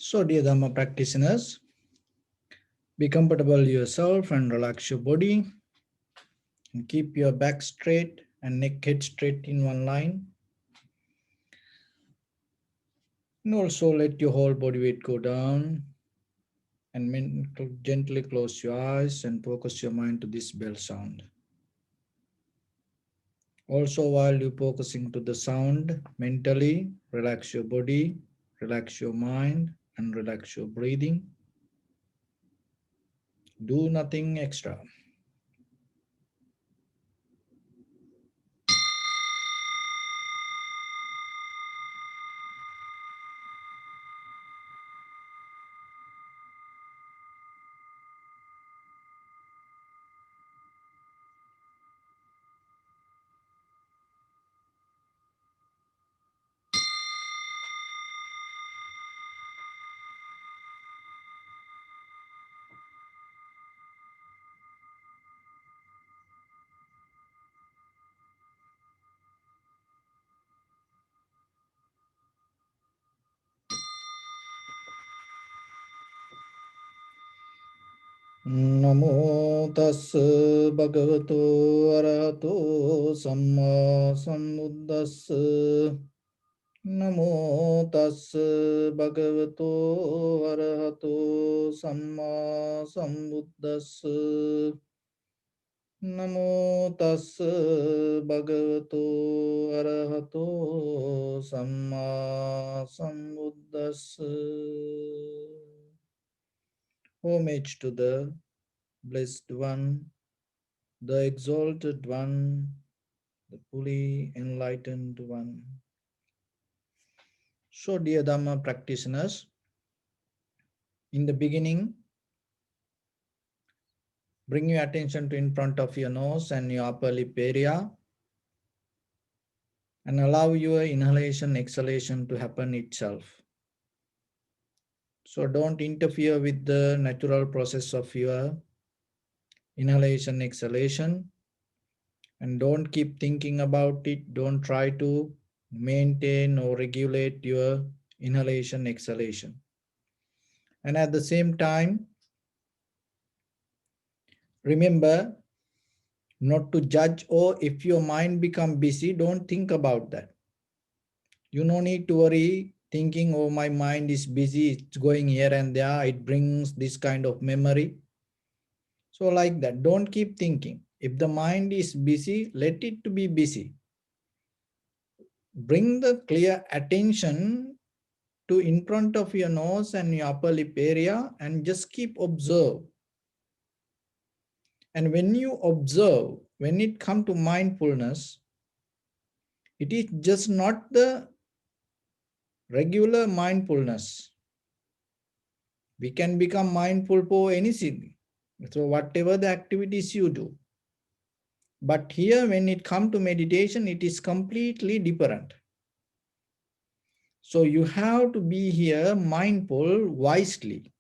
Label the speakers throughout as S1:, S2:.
S1: So, dear Dhamma practitioners, be comfortable yourself and relax your body and keep your back straight and neck head straight in one line. And also let your whole body weight go down and gently close your eyes and focus your mind to this bell sound. Also, while you're focusing to the sound, mentally relax your body, relax your mind, and relax your breathing. Do nothing extra. Namo tassa bhagavato arahato samma sambuddhassa. Namo tassa bhagavato arahato samma sambuddhassa. Namo tassa bhagavato arahato samma sambuddhassa. Homage to the Blessed One, the Exalted One, the fully enlightened One. So, dear Dhamma practitioners, in the beginning, bring your attention to in front of your nose and your upper lip area and allow your inhalation, exhalation to happen itself. So, don't interfere with the natural process of your inhalation, exhalation. And don't keep thinking about it. Don't try to maintain or regulate your inhalation, exhalation. And at the same time, remember not to judge, or if your mind become busy, don't think about that. You no need to worry thinking, oh, my mind is busy, it's going here and there, it brings this kind of memory. So like that, don't keep thinking. If the mind is busy, let it to be busy. Bring the clear attention to in front of your nose and your upper lip area and just keep observe. And when you observe, when it comes to mindfulness, it is just not the regular mindfulness. We can become mindful for anything. So whatever the activities you do. But here when it comes to meditation, it is completely different. So you have to be here mindful wisely.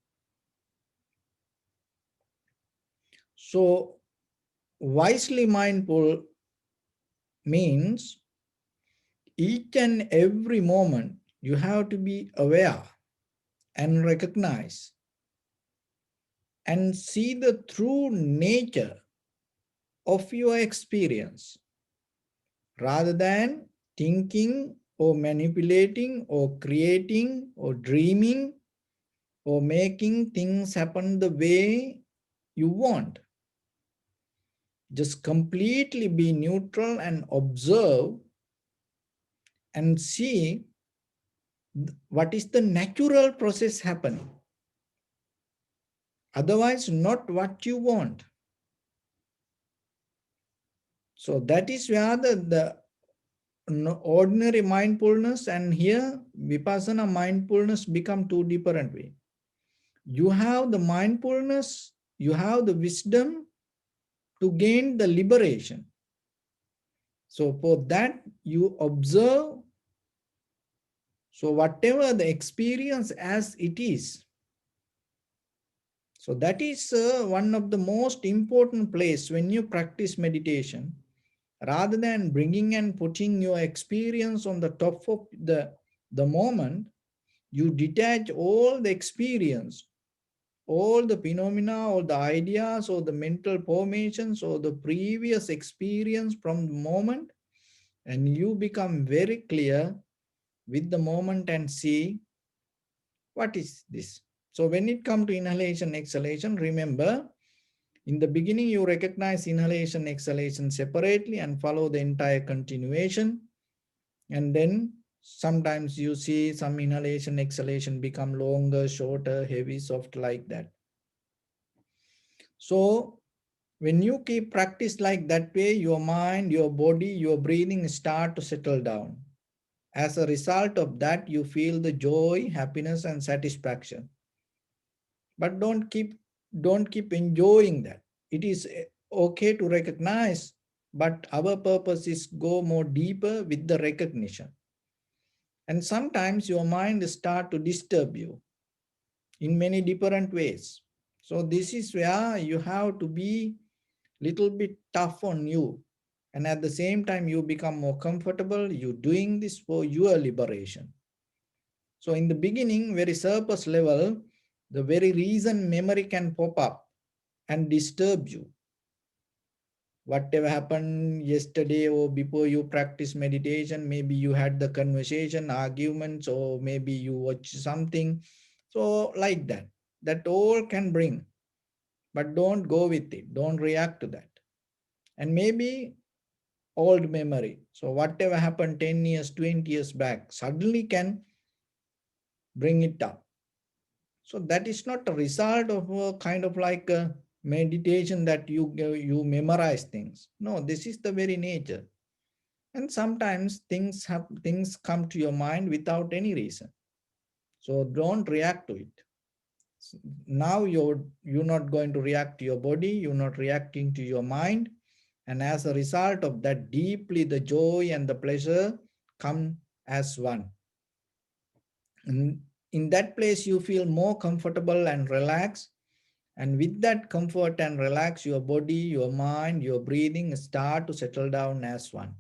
S1: So wisely mindful means each and every moment you have to be aware and recognize and see the true nature of your experience rather than thinking or manipulating or creating or dreaming or making things happen the way you want. Just completely be neutral and observe and see what is the natural process happening. Otherwise, not what you want. So that is where the ordinary mindfulness and here Vipassana mindfulness become two different ways. You have the mindfulness, you have the wisdom to gain the liberation. So for that you observe. So whatever the experience as it is. So that is one of the most important place when you practice meditation. Rather than bringing and putting your experience on the top of the moment, You detach all the experience, all the phenomena, all the ideas, or the mental formations, or the previous experience from the moment, and you become very clear with the moment and see what is this. So when it comes to inhalation, exhalation, remember in the beginning you recognize inhalation, exhalation separately and follow the entire continuation. And then sometimes you see some inhalation, exhalation become longer, shorter, heavy, soft, like that. So when you keep practice like that way, your mind, your body, your breathing start to settle down. As a result of that, you feel the joy, happiness, and satisfaction. But don't keep enjoying that. It is okay to recognize, but our purpose is go more deeper with the recognition. And sometimes your mind start to disturb you in many different ways. So this is where you have to be little bit tough on you. And at the same time, you become more comfortable. You doing this for your liberation. So in the beginning, very surface level, the very reason memory can pop up and disturb you. Whatever happened yesterday or before you practice meditation, maybe you had the conversation, arguments, or maybe you watch something. So like that, that all can bring, but don't go with it. Don't react to that. And maybe old memory. So whatever happened 10 years, 20 years back, suddenly can bring it up. So that is not a result of a kind of like a meditation that you memorize things. No, this is the very nature. And sometimes things come to your mind without any reason. So don't react to it. Now you're not going to react to your body, you're not reacting to your mind. And as a result of that, deeply the joy and the pleasure come as one. And in that place, you feel more comfortable and relaxed. And with that comfort and relax, your body, your mind, your breathing start to settle down as one.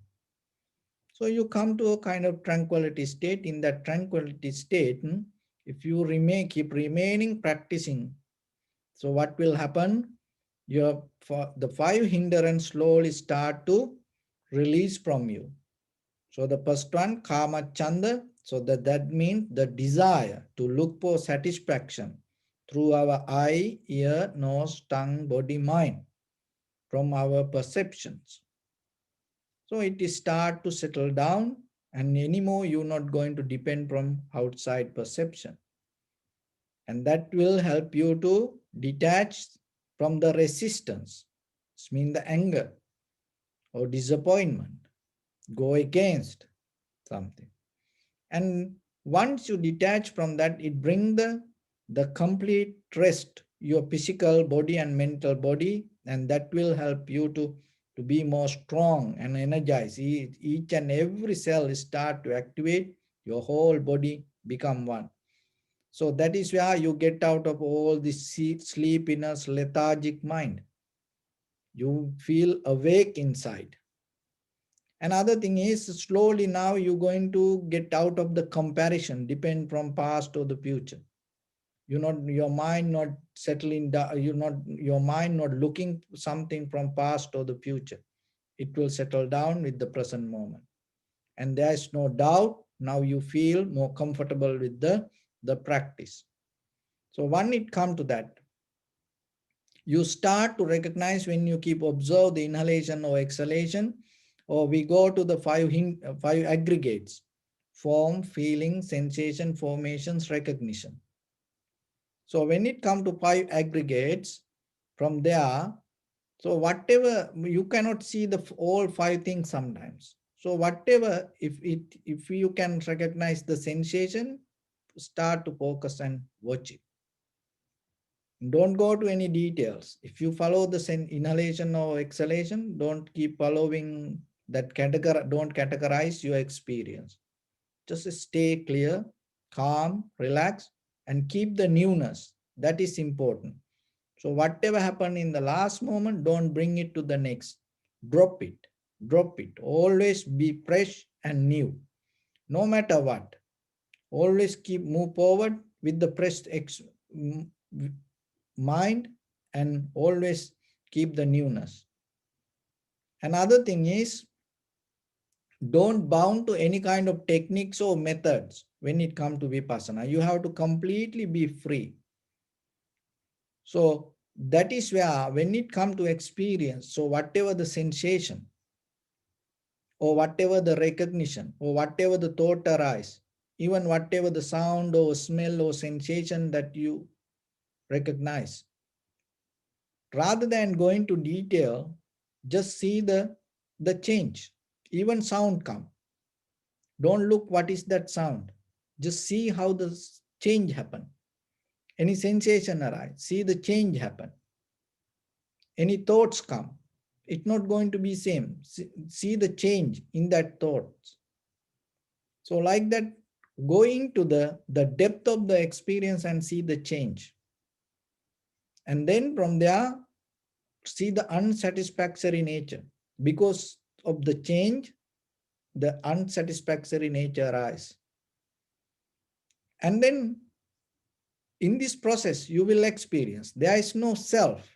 S1: So you come to a kind of tranquility state. In that tranquility state, if you keep remaining practicing, so what will happen? The five hindrance slowly start to release from you. So the first one, kama chanda. So that means the desire to look for satisfaction through our eye, ear, nose, tongue, body, mind, from our perceptions. So it is start to settle down, and anymore you're not going to depend from outside perception. And that will help you to detach from the resistance. This means the anger or disappointment. Go against something. And once you detach from that, it brings the complete rest, your physical body and mental body, and that will help you to be more strong and energized. Each and every cell start to activate, your whole body become one. So that is where you get out of all this sleepiness, lethargic mind. You feel awake inside. Another thing is slowly now you're going to get out of the comparison, depend from past or the future. You're not your mind not settling down, you're not your mind not looking something from past or the future. It will settle down with the present moment. And there's no doubt now you feel more comfortable with the practice. So when it comes to that, you start to recognize when you keep observe the inhalation or exhalation, or we go to the five aggregates: form, feeling, sensation, formations, recognition. So when it comes to five aggregates, from there, so whatever you cannot see the all five things sometimes. So whatever, if you can recognize the sensation, start to focus and watch it. Don't go to any details. If you follow the inhalation or exhalation, don't keep following that category. Don't categorize your experience. Just stay clear, calm, relax, and keep the newness. That is important. So whatever happened in the last moment, don't bring it to the next. Drop it. Drop it. Always be fresh and new, no matter what. Always keep move forward with the pressed mind, and always keep the newness. Another thing is, don't bound to any kind of techniques or methods when it comes to vipassana. You have to completely be free. So that is where when it comes to experience, so whatever the sensation or whatever the recognition or whatever the thought arise, even whatever the sound or smell or sensation that you recognize, rather than going to detail, just see the change. Even sound come. Don't look what is that sound. Just see how the change happen. Any sensation arise, see the change happen. Any thoughts come, it's not going to be same. See the change in that thoughts. So like that, going to the depth of the experience and see the change. And then from there, see the unsatisfactory nature. Because of the change, the unsatisfactory nature arise. And then in this process, you will experience there is no self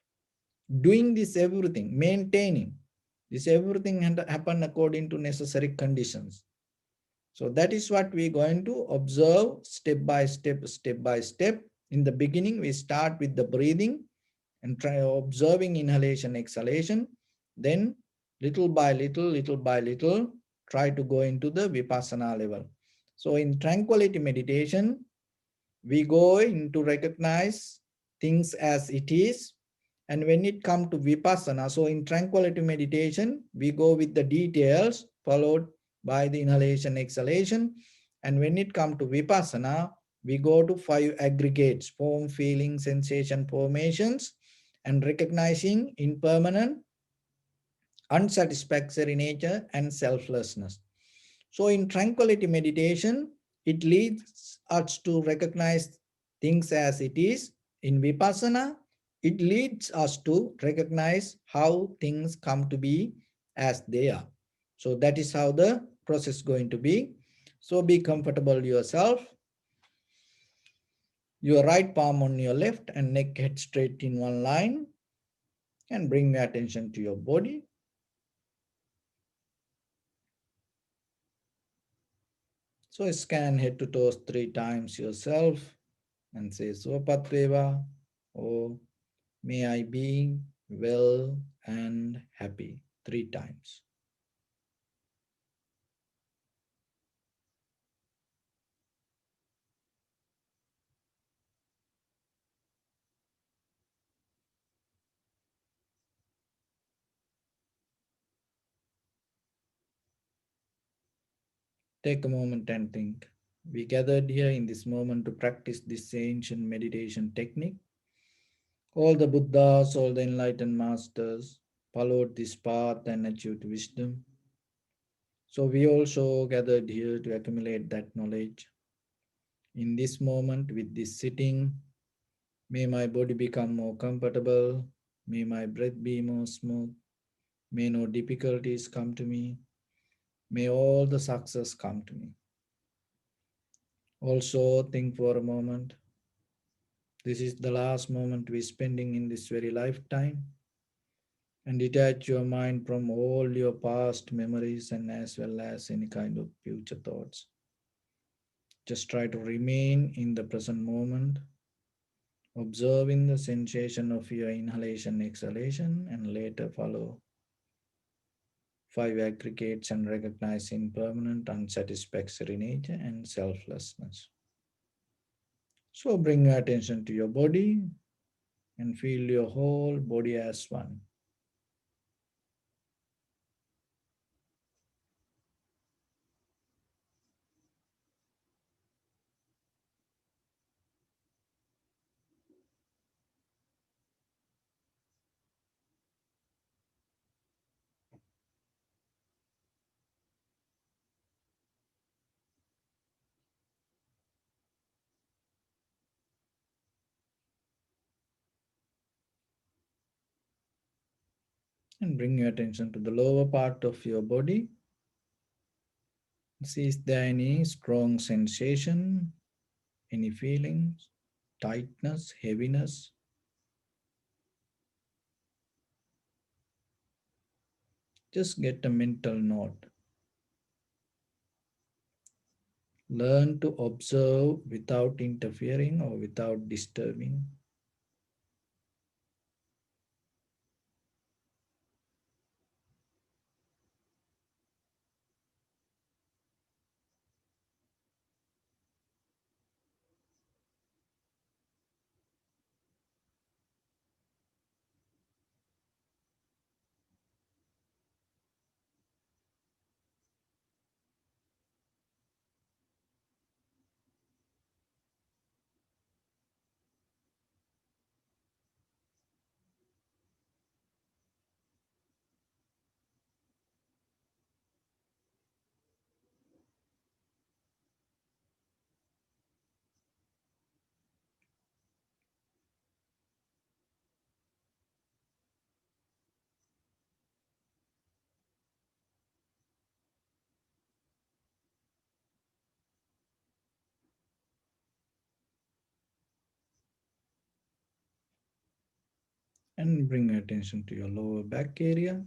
S1: doing this everything, maintaining this everything happen according to necessary conditions. So that is what we're going to observe step by step, step by step. In the beginning, we start with the breathing and try observing inhalation, exhalation. Then little by little, try to go into the vipassana level. So in tranquility meditation, we go into recognize things as it is. And when it comes to vipassana, so in tranquility meditation, we go with the details followed by the inhalation, exhalation. And when it comes to vipassana, we go to 5 aggregates: form, feeling, sensation, formations, and recognizing impermanent, unsatisfactory nature, and selflessness. So in tranquility meditation, it leads us to recognize things as it is. In vipassana, it leads us to recognize how things come to be as they are. So that is how the process is going to be. So be comfortable yourself. Your right palm on your left and neck head straight in one line, and bring your attention to your body. So scan head to toes 3 times yourself and say Swapatveva, or may I be well and happy 3 times. Take a moment and think. We gathered here in this moment to practice this ancient meditation technique. All the Buddhas, all the enlightened masters followed this path and achieved wisdom. So we also gathered here to accumulate that knowledge. In this moment, with this sitting, may my body become more comfortable. May my breath be more smooth. May no difficulties come to me. May all the success come to me. Also, think for a moment. This is the last moment we're spending in this very lifetime. And detach your mind from all your past memories and as well as any kind of future thoughts. Just try to remain in the present moment, observing the sensation of your inhalation, exhalation, and later follow 5 aggregates and recognize impermanent, unsatisfactory nature and selflessness. So bring your attention to your body and feel your whole body as one. And bring your attention to the lower part of your body. See, is there any strong sensation, any feelings, tightness, heaviness? Just get a mental note. Learn to observe without interfering or without disturbing. And bring your attention to your lower back area.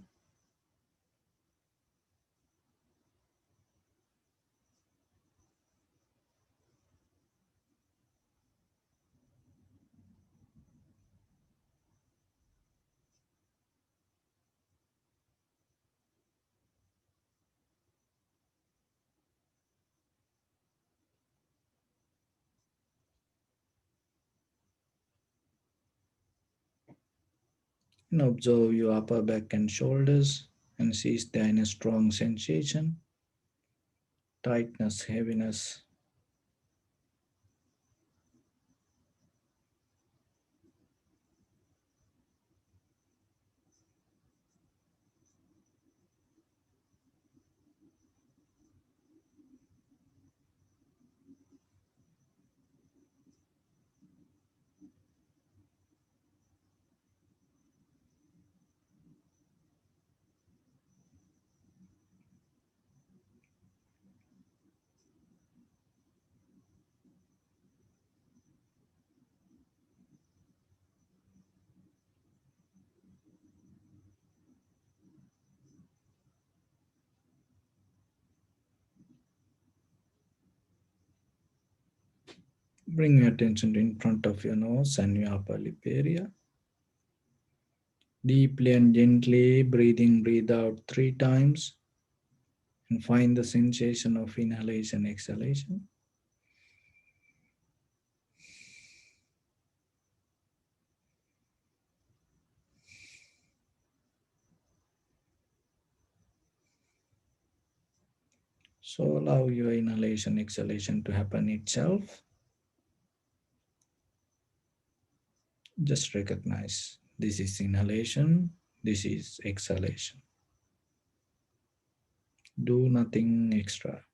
S1: And observe your upper back and shoulders and see if there any strong sensation, tightness, heaviness. Bring your attention to in front of your nose and your upper lip area. Deeply and gently breathe out 3 times and find the sensation of inhalation, exhalation. So allow your inhalation, exhalation to happen itself. Just recognize this is inhalation, this is exhalation. Do nothing extra.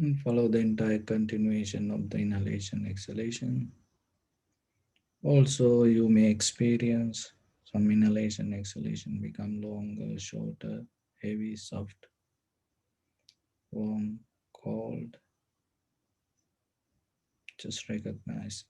S1: And follow the entire continuation of the inhalation, exhalation. Also, you may experience some inhalation, exhalation become longer, shorter, heavy, soft, warm, cold. Just recognize.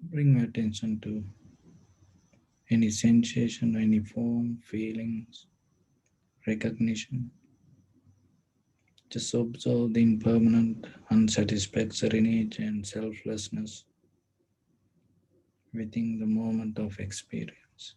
S1: Bring your attention to any sensation, any form, feelings, recognition. Just observe the impermanent, unsatisfactory nature and selflessness within the moment of experience.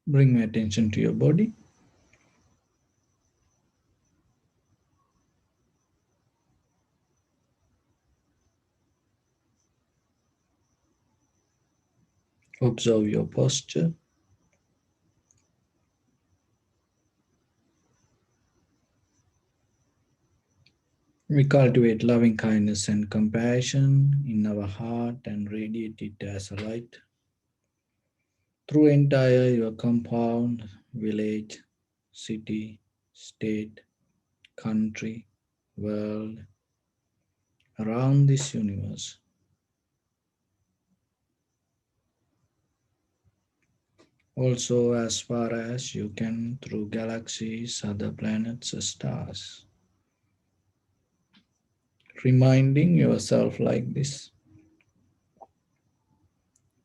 S1: Bring my attention to your body. Observe your posture. We cultivate loving kindness and compassion in our heart and radiate it as a light through entire your compound, village, city, state, country, world, around this universe. Also, as far as you can, through galaxies, other planets, stars. Reminding yourself like this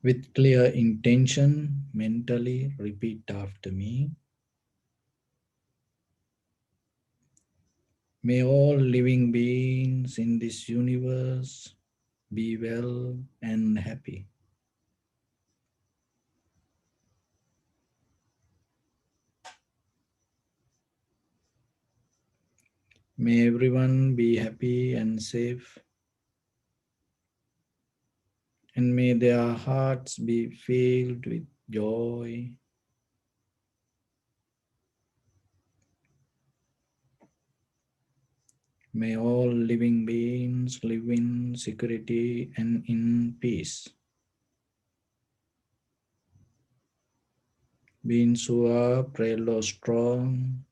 S1: with clear intention, mentally repeat after me. May all living beings in this universe be well and happy. May everyone be happy and safe, and may their hearts be filled with joy. May all living beings live in security and in peace. Beings who are frail or strong,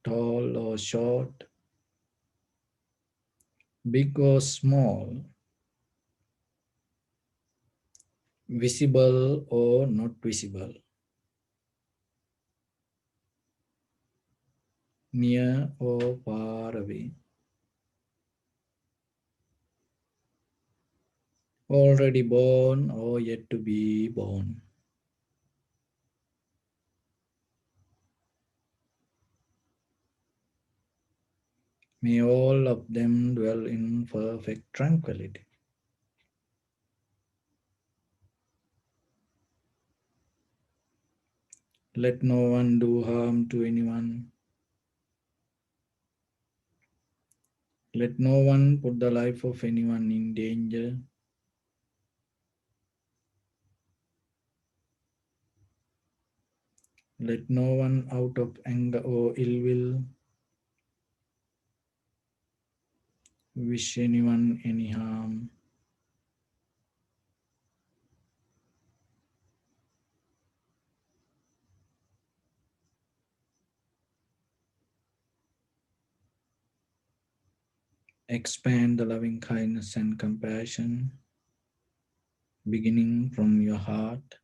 S1: tall or short, big or small, visible or not visible, near or far away, already born or yet to be born. May all of them dwell in perfect tranquility. Let no one do harm to anyone. Let no one put the life of anyone in danger. Let no one out of anger or ill will wish anyone any harm. Expand the loving kindness and compassion beginning from your heart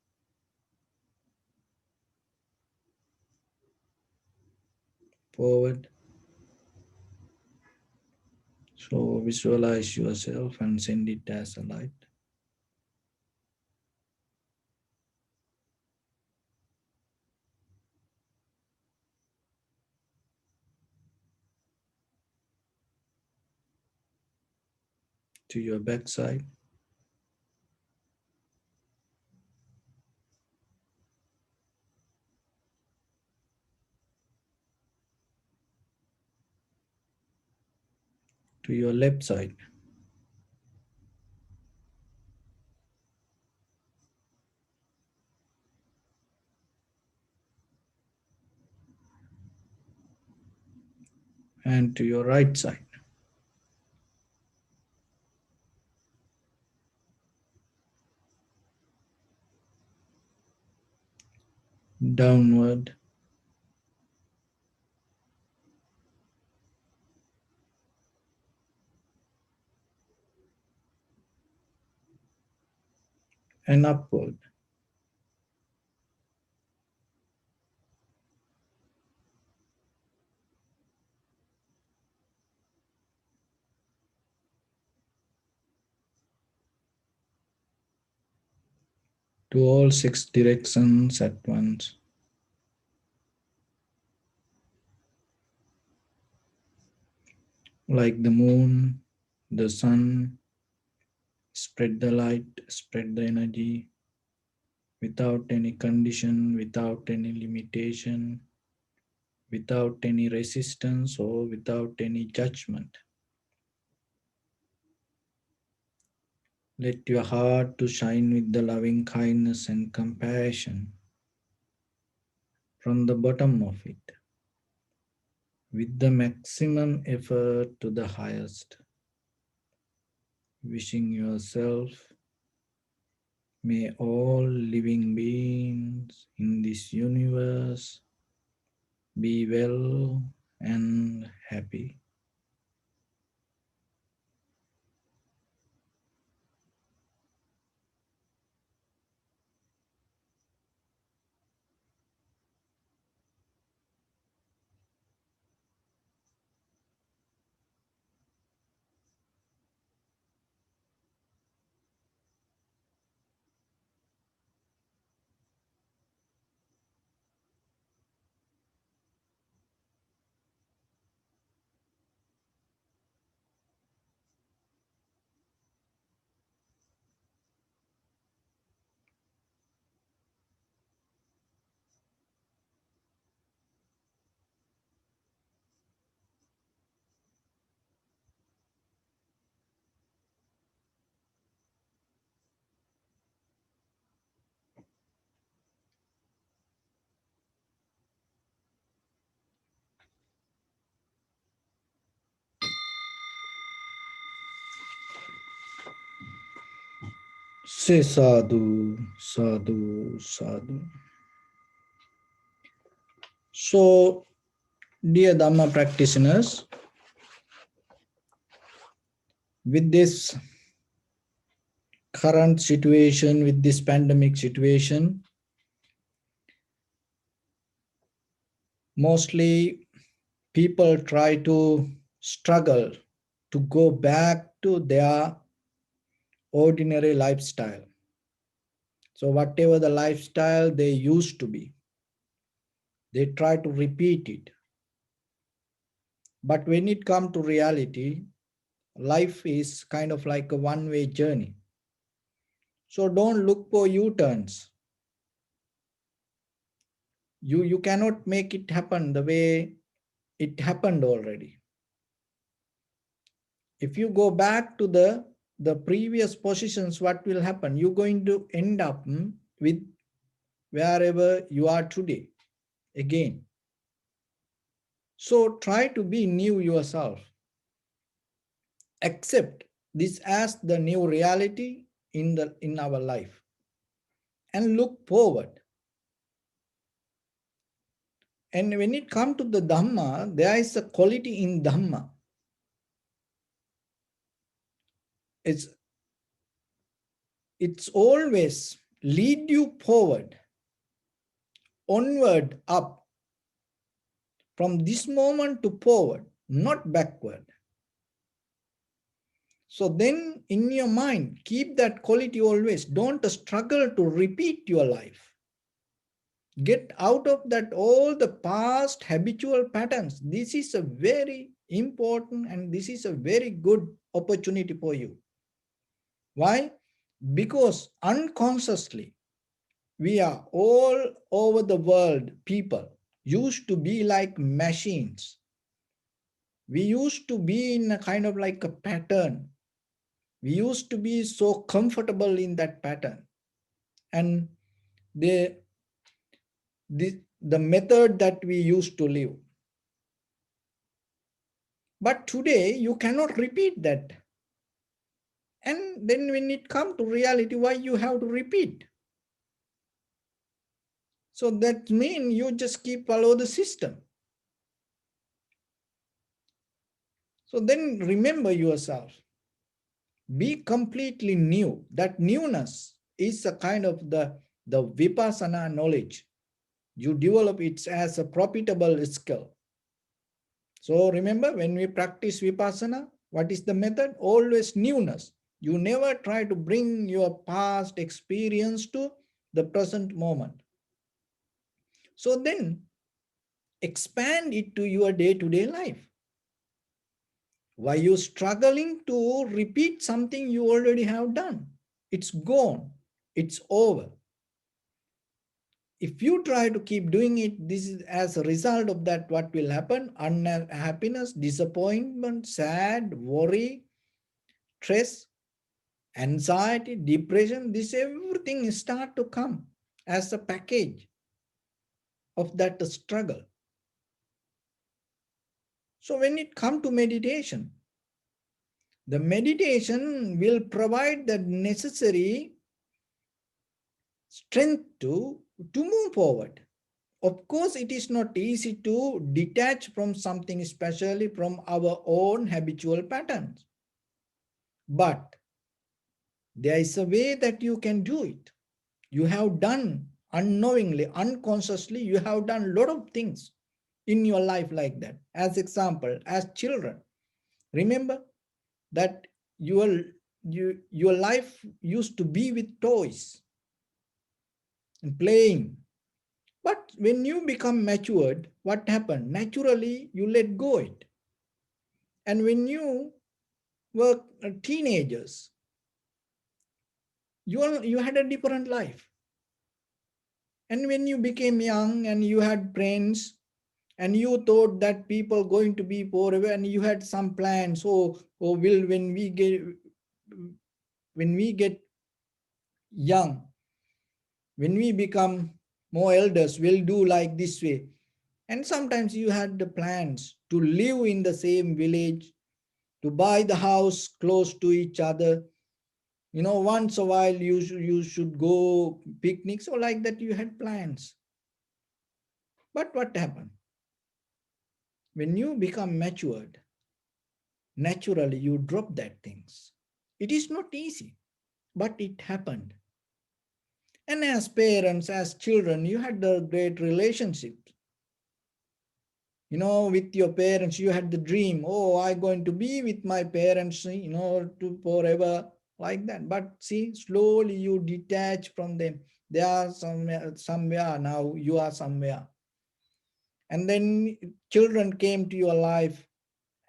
S1: forward. So visualize yourself and send it as a light to your backside, to your left side, and to your right side. Downward and upward. To all six directions at once. Like the moon, the sun, spread the light, spread the energy without any condition, without any limitation, without any resistance or without any judgment. Let your heart to shine with the loving kindness and compassion from the bottom of it, with the maximum effort to the highest. Wishing yourself, may all living beings in this universe be well and happy. Say sadhu, sadhu, sadhu. So, dear Dhamma practitioners, with this current situation, with this pandemic situation, mostly people try to struggle to go back to their ordinary lifestyle. So, whatever the lifestyle they used to be, they try to repeat it. But when it comes to reality, life is kind of like a one-way journey. So don't look for U-turns. You cannot make it happen the way it happened already. If you go back to the previous positions, what will happen? You're going to end up with wherever you are today again. So try to be new yourself. Accept this as the new reality in our life and look forward. And when it comes to the Dhamma, there is a quality in Dhamma. It's always lead you forward, onward, up, from this moment to forward, not backward. So then in your mind, keep that quality always. Don't struggle to repeat your life. Get out of that all the past habitual patterns. This is a very important and this is a very good opportunity for you. Why? Because unconsciously, we are all over the world, people used to be like machines. We used to be in a kind of like a pattern. We used to be so comfortable in that pattern. And the, the method that we used to live. But today, you cannot repeat that. And then when it comes to reality, why you have to repeat? So that means you just keep follow the system. So then remember yourself. Be completely new. That newness is a kind of the vipassana knowledge. You develop it as a profitable skill. So remember, when we practice vipassana, what is the method? Always newness. You never try to bring your past experience to the present moment. So then expand it to your day-to-day life. Why you struggling to repeat something you already have done? It's gone. It's over. if you try to keep doing it, this is as a result of that, what will happen? Unhappiness, disappointment, sad, worry, stress, anxiety, depression, this everything start to come as a package of that struggle. So when it comes to meditation, the meditation will provide the necessary strength to move forward. Of course, it is not easy to detach from something, especially from our own habitual patterns. But there is a way that you can do it. You have done unknowingly, unconsciously, you have done a lot of things in your life like that. As example, as children, remember that your life used to be with toys and playing. But when you become matured, what happened? Naturally, you let go it. And when you were teenagers, you had a different life. And when you became young and you had friends and you thought that people going to be forever and you had some plans, oh will when we get young, when we become more elders, we'll do like this way. And sometimes you had the plans to live in the same village, to buy the house close to each other. Once a while you should go picnics or like that, you had plans. But what happened? When you become matured, naturally you drop that things. It is not easy, but it happened. And as parents, as children, you had the great relationship. With your parents, you had the dream, oh, I'm going to be with my parents, to forever, like that. But see, slowly you detach from them. They are somewhere now, you are somewhere. And then children came to your life,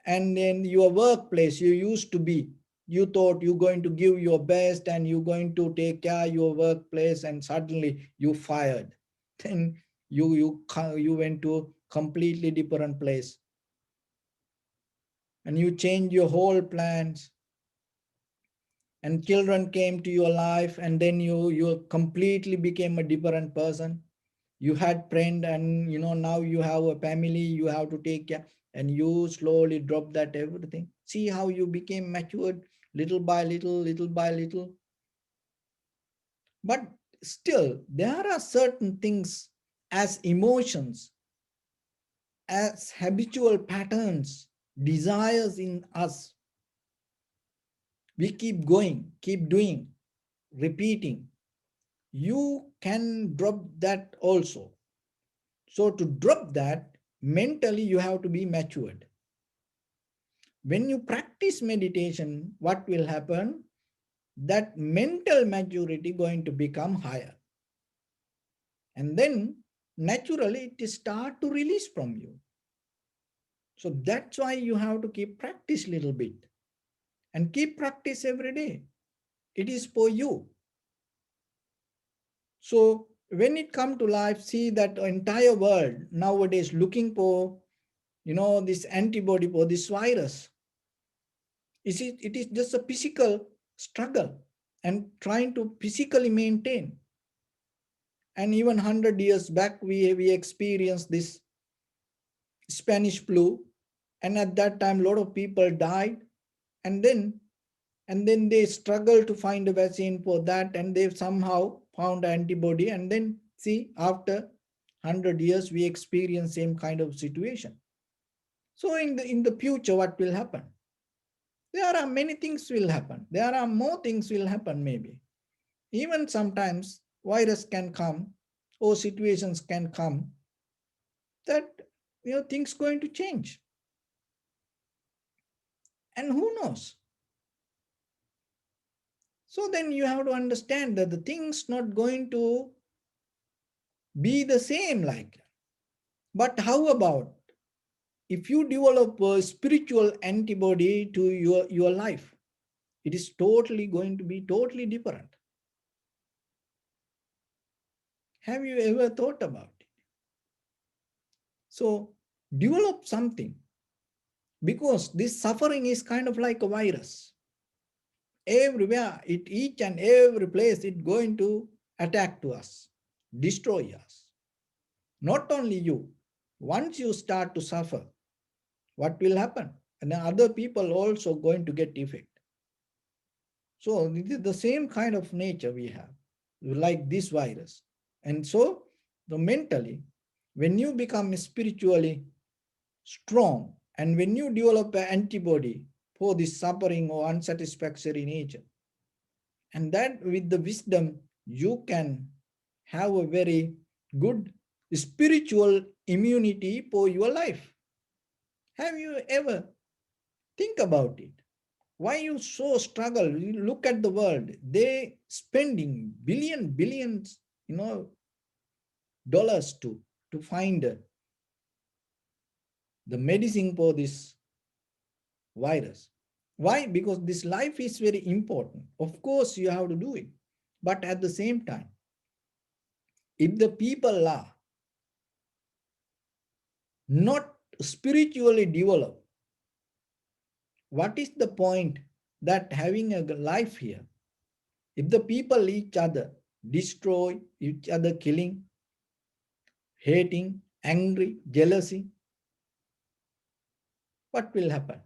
S1: and then your workplace, you used to be, you thought you're going to give your best and you're going to take care of your workplace, and suddenly you fired. Then you went to a completely different place and you changed your whole plans, and children came to your life, and then you completely became a different person. You had friend, and now you have a family, you have to take care, and you slowly drop that everything. See how you became matured, little by little, little by little. But still there are certain things, as emotions, as habitual patterns, desires in us. We keep going, keep doing, repeating. You can drop that also. So to drop that, mentally you have to be matured. When you practice meditation, what will happen? That mental maturity going to become higher. And then naturally it start to release from you. So that's why you have to keep practice little bit and keep practice every day. It is for you. So when it come to life, see that entire world nowadays looking for, this antibody for this virus. It is just a physical struggle and trying to physically maintain. And even 100 years back, we experienced this Spanish flu. And at that time, a lot of people died. And then they struggled to find a vaccine for that. And they somehow found antibody. And then see, after 100 years, we experience same kind of situation. So in the future, what will happen? There are many things will happen. There are more things will happen maybe. Even sometimes virus can come or situations can come that things going to change. And who knows? So then you have to understand that the things not going to be the same like. But how about if you develop a spiritual antibody to your life? It is totally going to be totally different. Have you ever thought about it? So develop something, because this suffering is kind of like a virus. Everywhere, each and every place, it's going to attack to us, destroy us. Not only you. Once you start to suffer, what will happen? And other people also going to get effect. So it is the same kind of nature we have, like this virus. And so the mentally, when you become spiritually strong, and when you develop an antibody for this suffering or unsatisfactory nature, and that with the wisdom, you can have a very good spiritual immunity for your life. Have you ever think about it? Why you so struggle? You look at the world, they spending billions, dollars to find the medicine for this virus. Why? Because this life is very important. Of course, you have to do it. But at the same time, if the people are not spiritually developed, what is the point that having a life here? If the people each other destroy each other, killing, hating, angry, jealousy, what will happen?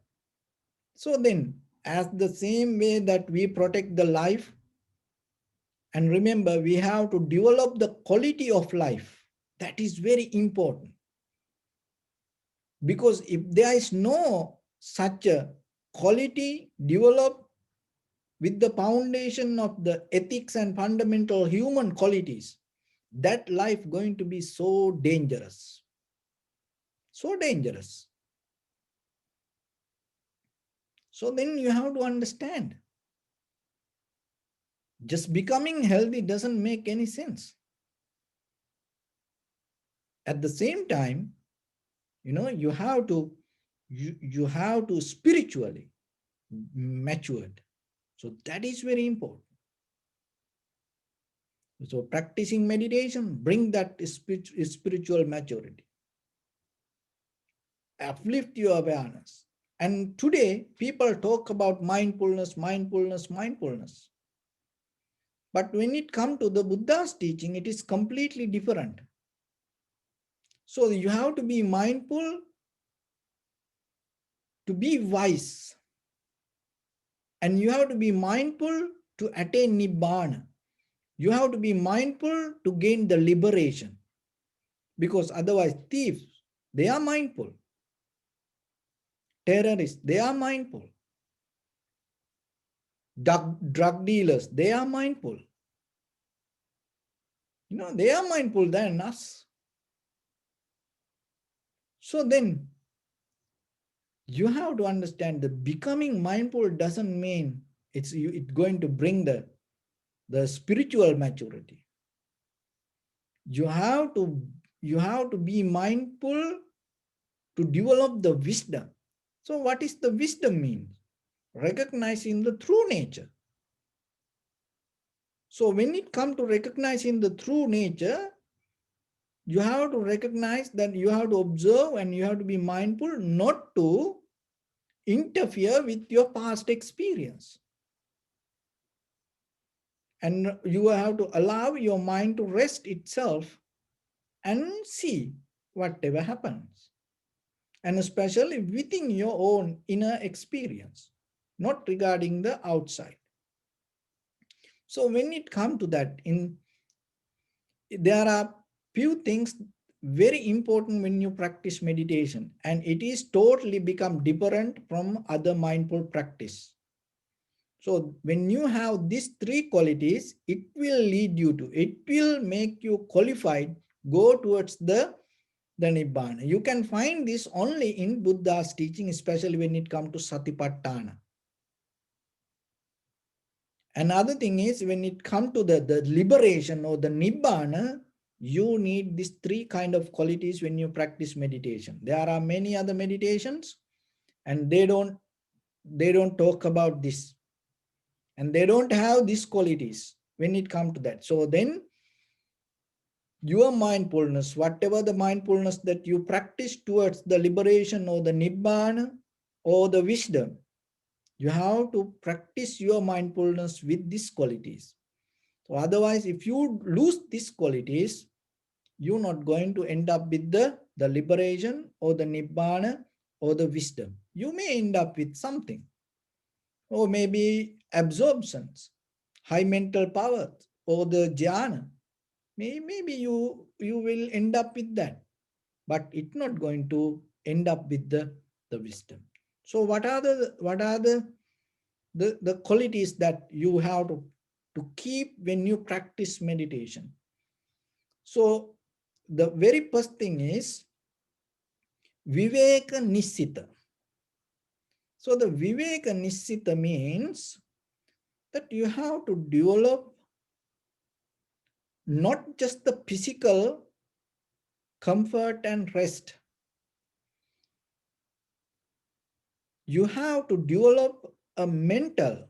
S1: So then, as the same way that we protect the life, and remember, we have to develop the quality of life. That is very important. Because if there is no such a quality developed with the foundation of the ethics and fundamental human qualities, that life going to be so dangerous. So dangerous. So then you have to understand, just becoming healthy doesn't make any sense. At the same time, you have to spiritually matured. So that is very important. So practicing meditation, bring that spiritual maturity. Uplift your awareness. And today, people talk about mindfulness, mindfulness, mindfulness. But when it comes to the Buddha's teaching, it is completely different. So you have to be mindful to be wise. And you have to be mindful to attain Nibbana. You have to be mindful to gain the liberation. Because otherwise, thieves, they are mindful. Terrorists, they are mindful. Drug dealers, they are mindful. They are mindful than us. So then, you have to understand that becoming mindful doesn't mean it's going to bring the spiritual maturity. You have to be mindful to develop the wisdom. So what is the wisdom mean? Recognizing the true nature. So when it comes to recognizing the true nature, you have to recognize that you have to observe and you have to be mindful not to interfere with your past experience. And you have to allow your mind to rest itself and see whatever happens. And especially within your own inner experience, not regarding the outside. So when it comes to that, there are few things very important when you practice meditation, and it is totally become different from other mindful practice. So when you have these three qualities, it will lead you to, it will make you qualified, go towards the Nibbana. You can find this only in Buddha's teaching, especially when it comes to Satipatthana. Another thing is, when it comes to the liberation or the Nibbana, you need these three kind of qualities when you practice meditation. There are many other meditations, and they don't talk about this. And they don't have these qualities when it comes to that. So then your mindfulness, whatever the mindfulness that you practice towards the liberation or the nibbana or the wisdom, you have to practice your mindfulness with these qualities. So otherwise, if you lose these qualities, you're not going to end up with the liberation or the nibbana or the wisdom. You may end up with something, or maybe absorptions, high mental power, or the jhana. Maybe you will end up with that, but it's not going to end up with the wisdom. So what are the qualities that you have to keep when you practice meditation? So the very first thing is Viveka Nisita. So the Viveka Nisita means that you have to develop not just the physical comfort and rest. You have to develop a mental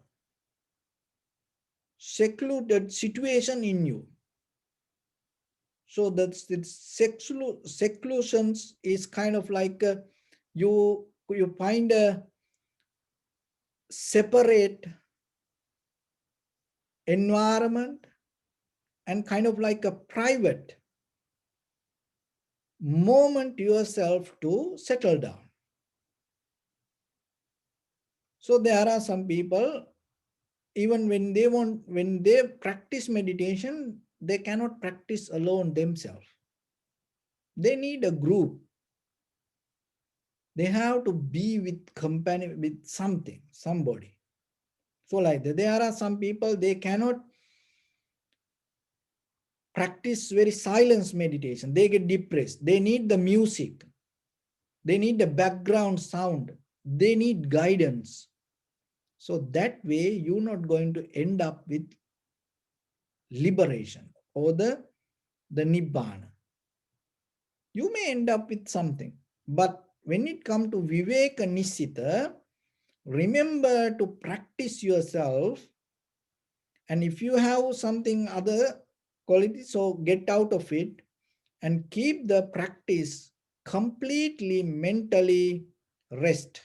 S1: secluded situation in you. So that's seclusions is kind of like you find a separate environment and kind of like a private moment yourself to settle down. So there are some people, even when they practice meditation, they cannot practice alone themselves. They need a group. They have to be with company, with somebody. So like that, there are some people, they cannot practice very silence meditation. They get depressed. They need the music. They need the background sound. They need guidance. So that way, you're not going to end up with liberation or the nibbana. You may end up with something, but when it comes to viveka nisita, remember to practice yourself. And if you have something other quality, so get out of it and keep the practice completely mentally rest.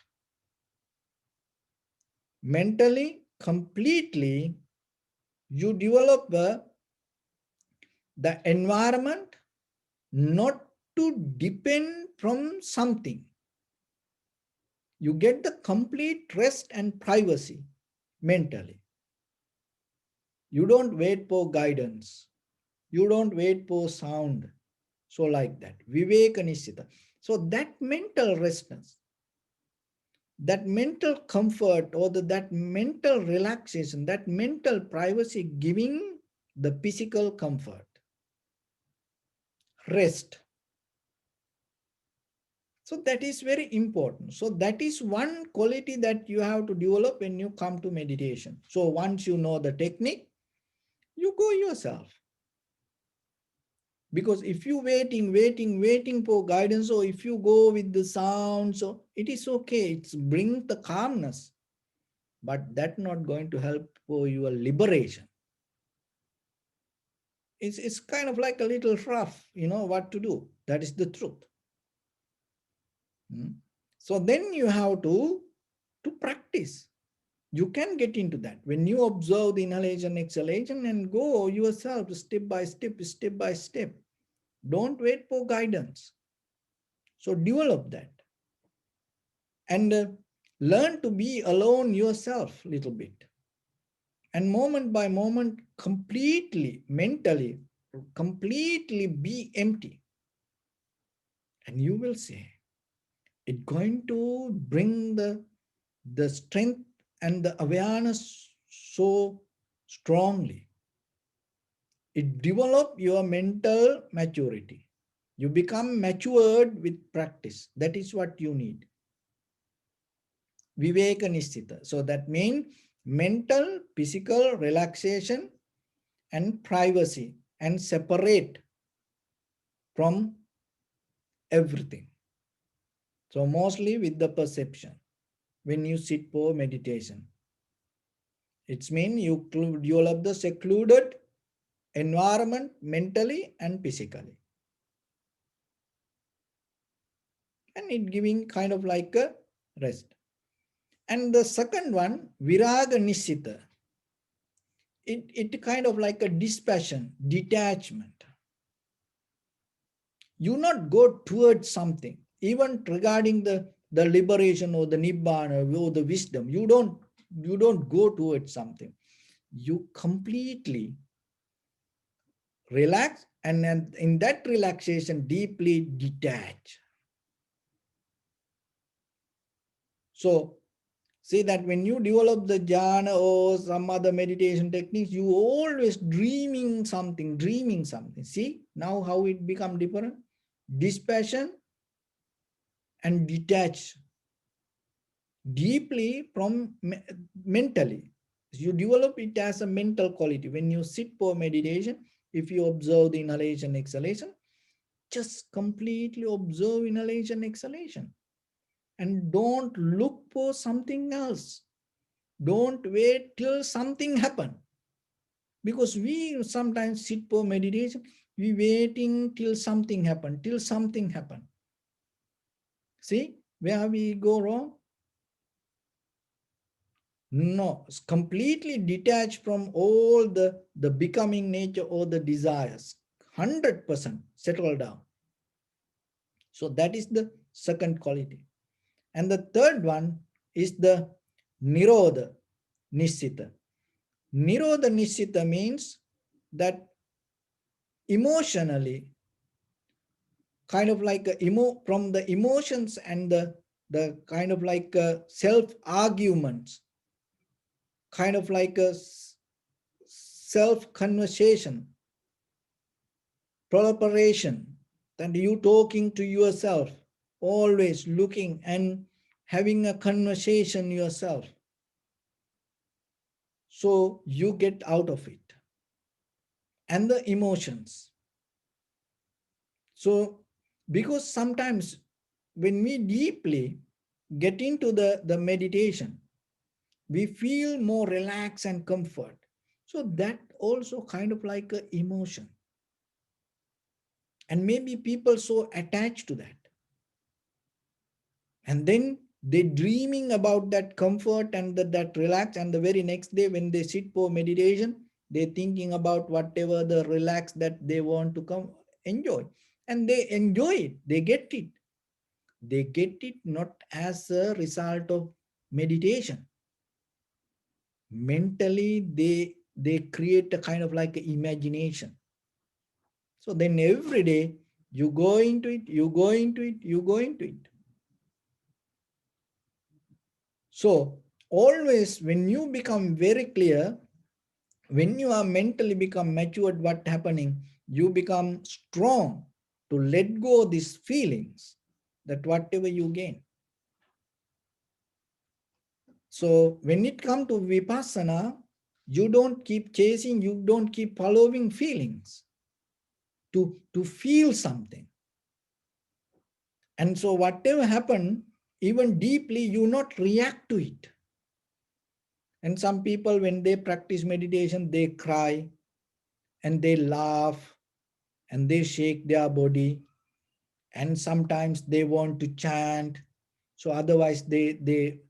S1: Mentally, completely, you develop the environment not to depend from something. You get the complete rest and privacy mentally. You don't wait for guidance. You don't wait for sound. So like that, viveka nisita. So that mental restness, that mental comfort or that mental relaxation, that mental privacy giving the physical comfort, rest. So that is very important. So that is one quality that you have to develop when you come to meditation. So once you know the technique, you go yourself. Because if you waiting for guidance, or if you go with the sound, so it is okay. It's bring the calmness, but that's not going to help for your liberation. It's kind of like a little rough, you know what to do. That is the truth. So then you have to practice. You can get into that. When you observe the inhalation, exhalation, and go yourself step by step, step by step. Don't wait for guidance. So develop that. And learn to be alone yourself a little bit. And moment by moment, completely, mentally, completely be empty. And you will see, it's going to bring the strength and the awareness so strongly. It develops your mental maturity. You become matured with practice. That is what you need. Viveka Nisthita. So that means mental, physical relaxation and privacy and separate from everything. So mostly with the perception when you sit for meditation. It means you develop the secluded environment mentally and physically. And it giving kind of like a rest. And the second one, viraga nishita, it kind of like a dispassion, detachment. You not go towards something, even regarding the liberation or the nibbana or the wisdom. You don't go towards something. You completely relax, and then in that relaxation, deeply detach. So see that when you develop the jhana or some other meditation techniques, you always dreaming something. See now how it become different? Dispassion and detach deeply from mentally. You develop it as a mental quality. When you sit for meditation, if you observe the inhalation, exhalation, just completely observe inhalation, exhalation. And don't look for something else. Don't wait till something happen. Because we sometimes sit for meditation, we waiting till something happen. See where we go wrong? No, it's completely detached from all the becoming nature or the desires. 100% settle down. So that is the second quality. And the third one is the Nirodha Nishita. Nirodha Nishita means that emotionally, kind of like from the emotions and the kind of like self arguments, kind of like a self conversation, preparation, that you talking to yourself, always looking and having a conversation yourself. So you get out of it. And the emotions. So because sometimes when we deeply get into the meditation, we feel more relaxed and comfort. So that also kind of like an emotion. And maybe people so attached to that. And then they dreaming about that comfort and that relax, and the very next day when they sit for meditation, they thinking about whatever the relax that they want to come enjoy. And they enjoy it, they get it not as a result of meditation. Mentally they create a kind of like imagination. So then every day you go into it, you go into it, you go into it. So always when you become very clear, when you are mentally become matured, what happening, you become strong to let go these feelings, that whatever you gain. So when it comes to vipassana, you don't keep chasing, you don't keep following feelings to feel something. And so whatever happened, even deeply, you not react to it. And some people, when they practice meditation, they cry and they laugh and they shake their body. And sometimes they want to chant. So otherwise they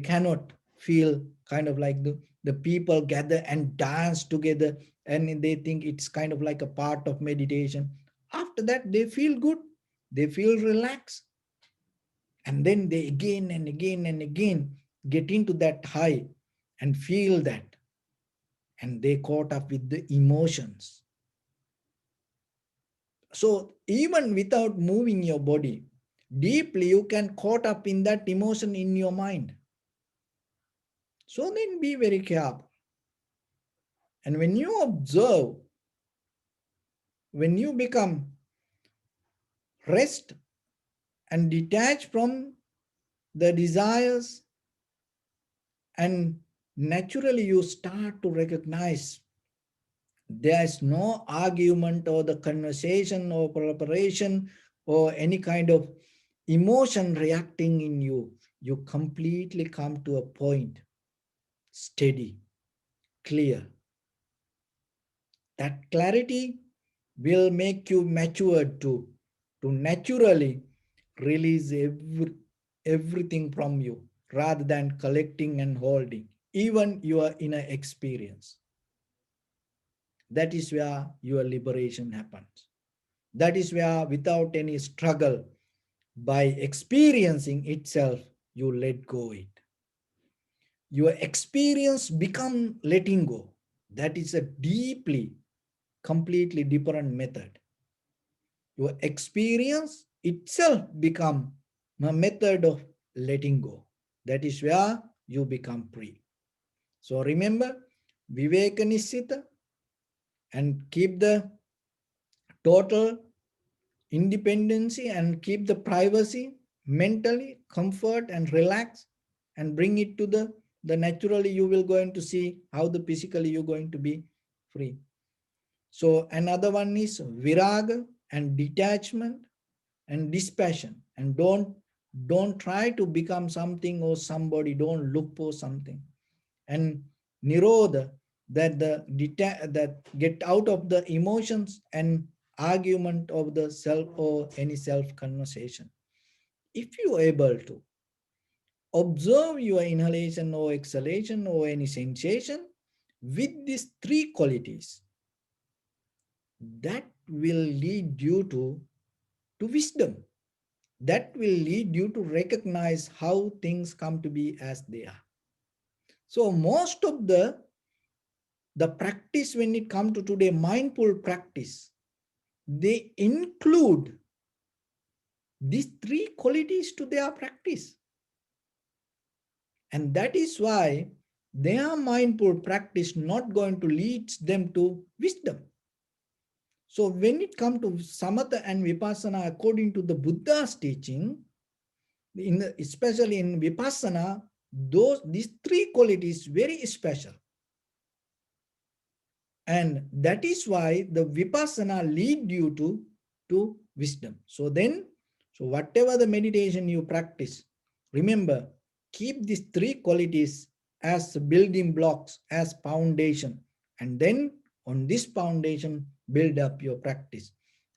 S1: cannot feel kind of like the people gather and dance together, and they think it's kind of like a part of meditation. After that, they feel good, they feel relaxed. And then they again and again and again get into that high and feel that. And they caught up with the emotions. So even without moving your body, deeply you can caught up in that emotion in your mind. So then be very careful. And when you observe, when you become rest and detach from the desires, and naturally you start to recognize there is no argument or the conversation or preparation or any kind of emotion reacting in you. You completely come to a point, steady, clear. That clarity will make you mature to naturally release everything from you rather than collecting and holding, even your inner experience. That is where your liberation happens. That is where, without any struggle, by experiencing itself, you let go it. Your experience become letting go. That is a deeply, completely different method. Your experience itself become a method of letting go. That is where you become free. So remember, Viveka and keep the total independency and keep the privacy mentally, comfort and relax and bring it to the naturally you will going to see how the physically you're going to be free. So another one is viraga and detachment and dispassion, and don't try to become something or somebody, don't look for something. And nirodha, that that get out of the emotions and argument of the self or any self conversation. If you are able to observe your inhalation or exhalation or any sensation with these three qualities, that will lead you to wisdom. That will lead you to recognize how things come to be as they are. So most of the practice when it comes to today mindful practice, they include these three qualities to their practice. And that is why their mindful practice not going to lead them to wisdom. So when it comes to samatha and vipassana, according to the Buddha's teaching, especially in vipassana, these three qualities very special. And that is why the vipassana lead you to wisdom. So then, so whatever the meditation you practice, remember, keep these three qualities as building blocks, as foundation. And then on this foundation, build up your practice.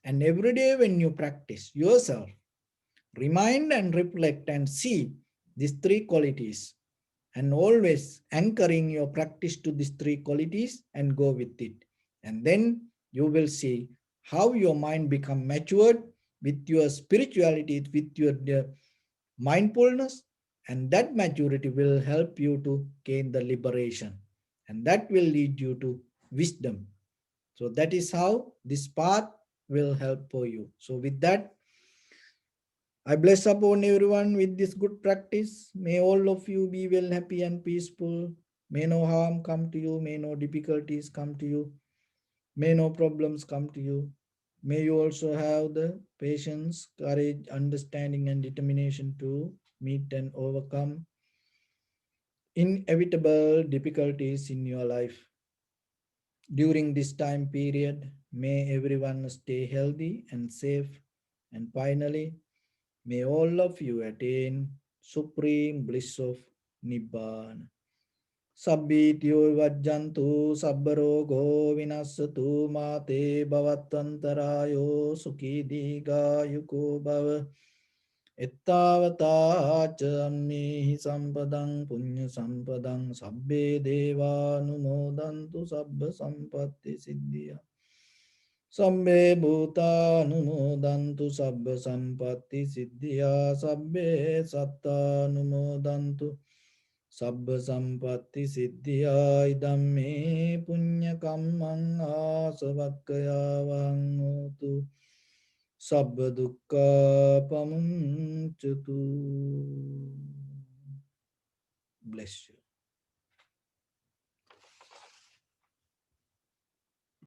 S1: And every day when you practice yourself, remind and reflect and see these three qualities, and always anchoring your practice to these three qualities and go with it. And then you will see how your mind become matured with your spirituality, with your mindfulness, and that maturity will help you to gain the liberation, and that will lead you to wisdom. So that is how this path will help for you. So with that, I bless upon everyone with this good practice. May all of you be well, happy and peaceful. May no harm come to you. May no difficulties come to you. May no problems come to you. May you also have the patience, courage, understanding and determination to meet and overcome inevitable difficulties in your life. During this time period, may everyone stay healthy and safe. And finally, may all of you attain supreme bliss of Nibbana. Sabbityo vajjantu sabbarogo vinasatu mate bhavatantarayo sukhi digayuko bhava. Ettavata cammehi sampadang punya sampadang sabbe deva numodantu sabba sampatti siddhya. Sabbe bhuta numodantu sabba sampatti siddhya. Sabbe satta numodantu sabba sampatti siddhya. Idam me punya kammang asavakkaya vahangotu sabba dukkha pamuncatu. Bless you.